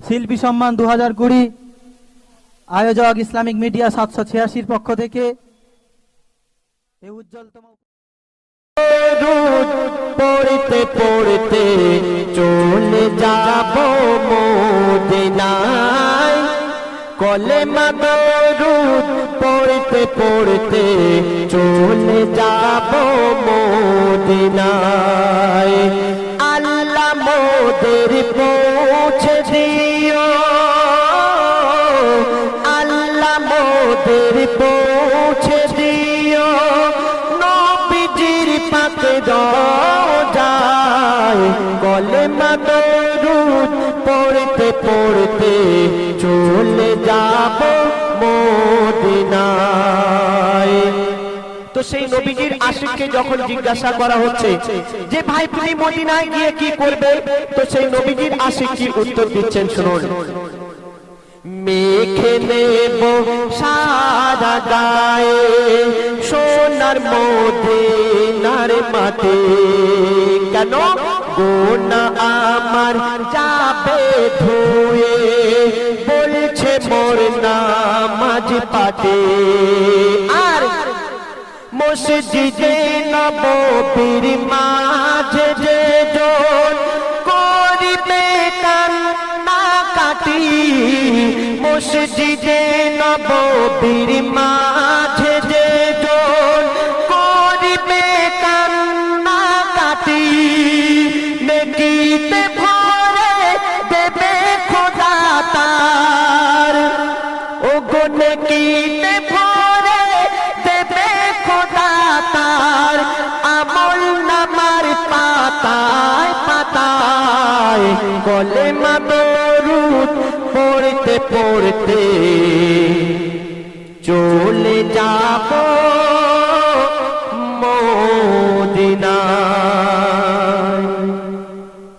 শিল্পী সম্মান 2020 আয়োজক ইসলামিক মিডিয়া 786 পক্ষ থেকে এই উজ্জ্বলতম পড়তে পড়তে চলে যাব মদিনায়, কলেমা দরুদ পড়তে পড়তে চলে যাব মদিনায়। আল্লাহ মোদের পৌঁছে দিও, আল্লাহ মোদের পৌঁছে দিও নবীজির পাকে রওজায়, কলেমা দরুদ পড়তে পড়তে চলে যাব মদিনায়। তো সেই নবীজির আশিককে যখন জিজ্ঞাসা করা হচ্ছে যে ভাই তুমি মদিনায় গিয়ে কি করবে, তো সেই নবীজির আশিক কি উত্তর দিচ্ছেন শুনুন। মেখে নেব সারা গায়ে সোনার মদিনার মাটি, কেন গোনা আমার যাবে ধুয়ে, বলছে মোর নামাজ পাঠে। আর মসজিদে নববীর মাঝে যে জন করিবে কান্নাকাটি, মসজিদে নববীর মাঝে যে জন করিবে কান্নাকাটি, নেকিতে ভরে দেবে খোদা তার, ওগো নেকিতে ভরে দেবে খোদা তার, আমল নামার পাতায় পাতায়, কলেমা দরুদ পড়তে পড়তে চলে যাব মদিনায়।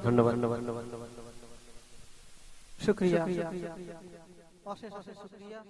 ধন্যবাদ। শুকরিয়া, অশেষ অশেষ শুকরিয়া।